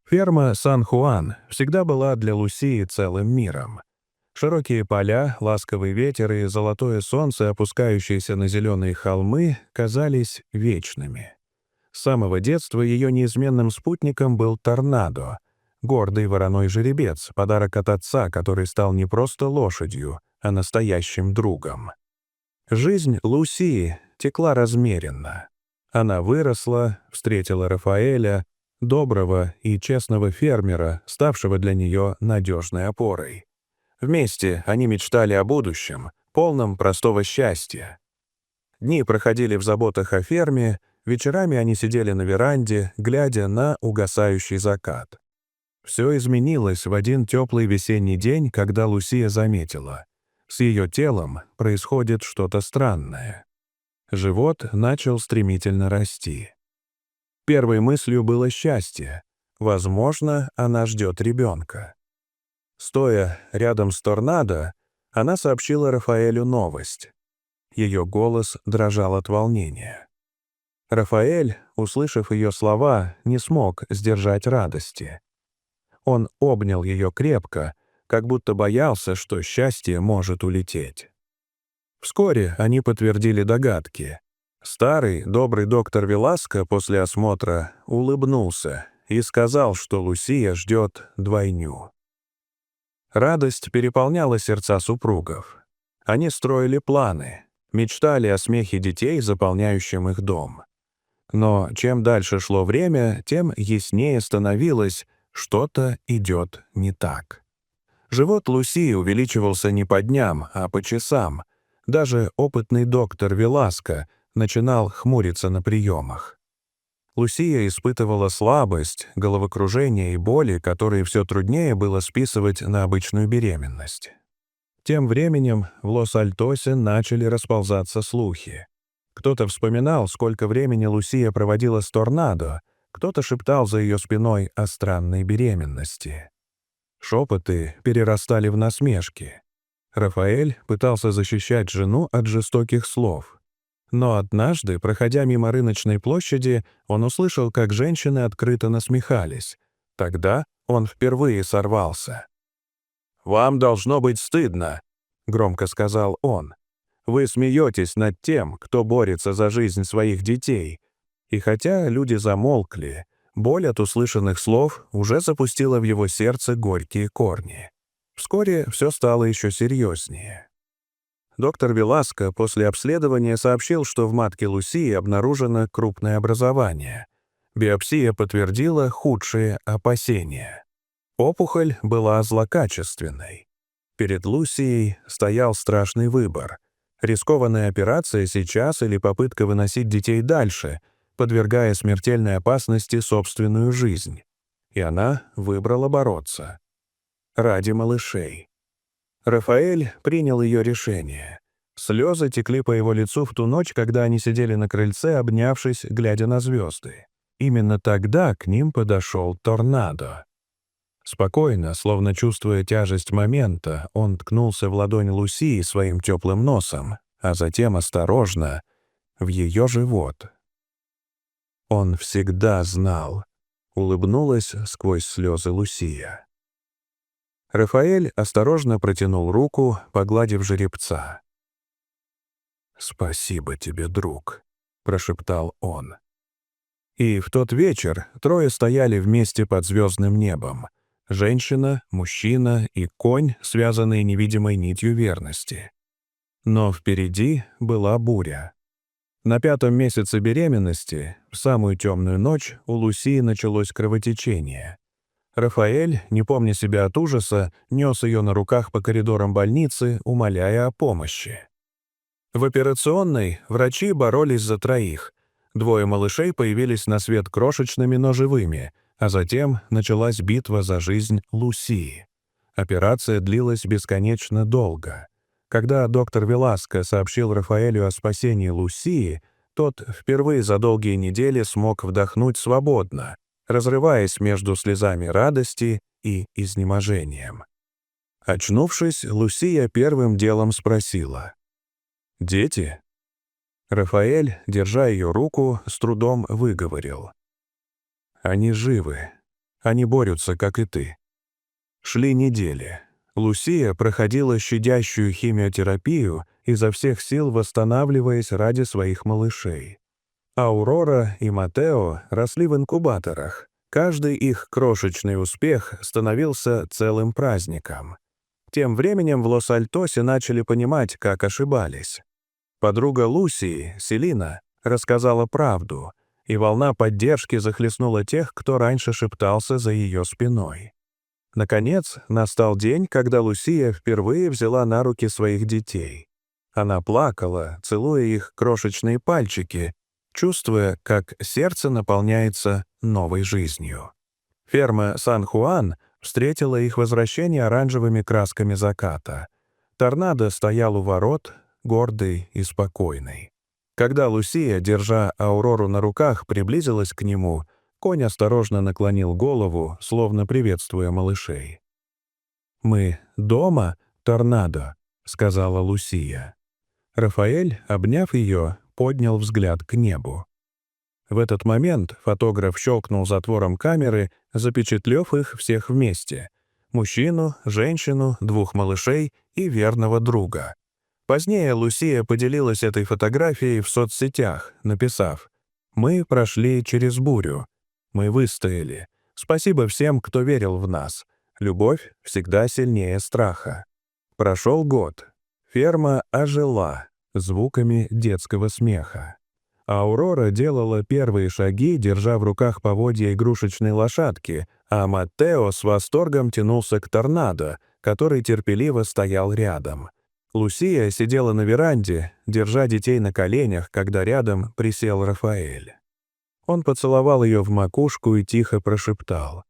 Ферма Сан-Хуан всегда была для Лусии целым миром. Широкие поля, ласковый ветер и золотое солнце, опускающееся на зеленые холмы, казались вечными. С самого детства ее неизменным спутником был торнадо, гордый вороной жеребец, подарок от отца, который стал не просто лошадью, а настоящим другом. Жизнь Лусии текла размеренно. Она выросла, встретила Рафаэля, доброго и честного фермера, ставшего для нее надежной опорой. Вместе они мечтали о будущем, полном простого счастья. Дни проходили в заботах о ферме, вечерами они сидели на веранде, глядя на угасающий закат. Все изменилось в один теплый весенний день, когда Лусия заметила. С ее телом происходит что-то странное. Живот начал стремительно расти. Первой мыслью было счастье. Возможно, она ждет ребенка. Стоя рядом с торнадо, она сообщила Рафаэлю новость. Ее голос дрожал от волнения. Рафаэль, услышав ее слова, не смог сдержать радости. Он обнял ее крепко, как будто боялся, что счастье может улететь. Вскоре они подтвердили догадки. Старый, добрый доктор Веласко после осмотра улыбнулся и сказал, что Лусия ждет двойню. Радость переполняла сердца супругов. Они строили планы, мечтали о смехе детей, заполняющем их дом. Но чем дальше шло время, тем яснее становилось, что-то идет не так. Живот Лусии увеличивался не по дням, а по часам. Даже опытный доктор Веласко начинал хмуриться на приемах. Лусия испытывала слабость, головокружение и боли, которые все труднее было списывать на обычную беременность. Тем временем в Лос-Альтосе начали расползаться слухи. Кто-то вспоминал, сколько времени Лусия проводила с торнадо, кто-то шептал за ее спиной о странной беременности. Шепоты перерастали в насмешки. Рафаэль пытался защищать жену от жестоких слов. Но однажды, проходя мимо рыночной площади, он услышал, как женщины открыто насмехались. Тогда он впервые сорвался. «Вам должно быть стыдно», — громко сказал он. «Вы смеетесь над тем, кто борется за жизнь своих детей». И хотя люди замолкли, боль от услышанных слов уже запустила в его сердце горькие корни. Вскоре все стало еще серьезнее. Доктор Веласко после обследования сообщил, что в матке Лусии обнаружено крупное образование. Биопсия подтвердила худшие опасения. Опухоль была злокачественной. Перед Лусией стоял страшный выбор. Рискованная операция сейчас или попытка выносить детей дальше, подвергая смертельной опасности собственную жизнь. И она выбрала бороться. Ради малышей. Рафаэль принял ее решение. Слезы текли по его лицу в ту ночь, когда они сидели на крыльце, обнявшись, глядя на звезды. Именно тогда к ним подошел торнадо. Спокойно, словно чувствуя тяжесть момента, он ткнулся в ладонь Лусии своим теплым носом, а затем осторожно в ее живот. Он всегда знал, улыбнулась сквозь слезы Лусия. Рафаэль осторожно протянул руку, погладив жеребца. «Спасибо тебе, друг», — прошептал он. И в тот вечер трое стояли вместе под звездным небом. Женщина, мужчина и конь, связанные невидимой нитью верности. Но впереди была буря. На 5-м месяце беременности, в самую темную ночь, у Лусии началось кровотечение. Рафаэль, не помня себя от ужаса, нес ее на руках по коридорам больницы, умоляя о помощи. В операционной врачи боролись за троих. 2 малышей появились на свет крошечными, но живыми, а затем началась битва за жизнь Лусии. Операция длилась бесконечно долго. Когда доктор Веласко сообщил Рафаэлю о спасении Лусии, тот впервые за долгие недели смог вдохнуть свободно, разрываясь между слезами радости и изнеможением. Очнувшись, Лусия первым делом спросила: «Дети?» Рафаэль, держа ее руку, с трудом выговорил: «Они живы. Они борются, как и ты». Шли недели. Лусия проходила щадящую химиотерапию, изо всех сил восстанавливаясь ради своих малышей. Аурора и Матео росли в инкубаторах. Каждый их крошечный успех становился целым праздником. Тем временем в Лос-Альтосе начали понимать, как ошибались. Подруга Лусии, Селина, рассказала правду, и волна поддержки захлестнула тех, кто раньше шептался за ее спиной. Наконец, настал день, когда Лусия впервые взяла на руки своих детей. Она плакала, целуя их крошечные пальчики, чувствуя, как сердце наполняется новой жизнью. Ферма Сан-Хуан встретила их возвращение оранжевыми красками заката. Торнадо стоял у ворот, гордый и спокойный. Когда Лусия, держа Аурору на руках, приблизилась к нему, конь осторожно наклонил голову, словно приветствуя малышей. «Мы дома, Торнадо», — сказала Лусия. Рафаэль, обняв ее, поднял взгляд к небу. В этот момент фотограф щелкнул затвором камеры, запечатлев их всех вместе — мужчину, женщину, двух малышей и верного друга. Позднее Лусия поделилась этой фотографией в соцсетях, написав: «Мы прошли через бурю. Мы выстояли. Спасибо всем, кто верил в нас. Любовь всегда сильнее страха». Прошел год. Ферма ожила звуками детского смеха. Аурора делала первые шаги, держа в руках поводья игрушечной лошадки, а Маттео с восторгом тянулся к Торнадо, который терпеливо стоял рядом. Лусия сидела на веранде, держа детей на коленях, когда рядом присел Рафаэль. Он поцеловал ее в макушку и тихо прошептал: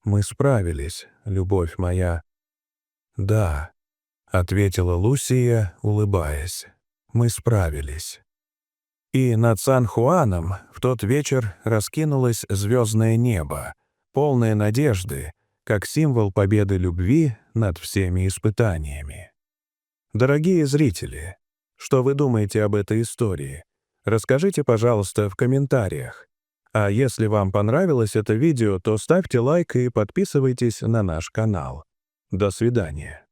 «Мы справились, любовь моя». «Да», — ответила Лусия, улыбаясь, — «мы справились». И над Сан-Хуаном в тот вечер раскинулось звездное небо, полное надежды, как символ победы любви над всеми испытаниями. Дорогие зрители, что вы думаете об этой истории? Расскажите, пожалуйста, в комментариях. А если вам понравилось это видео, то ставьте лайк и подписывайтесь на наш канал. До свидания.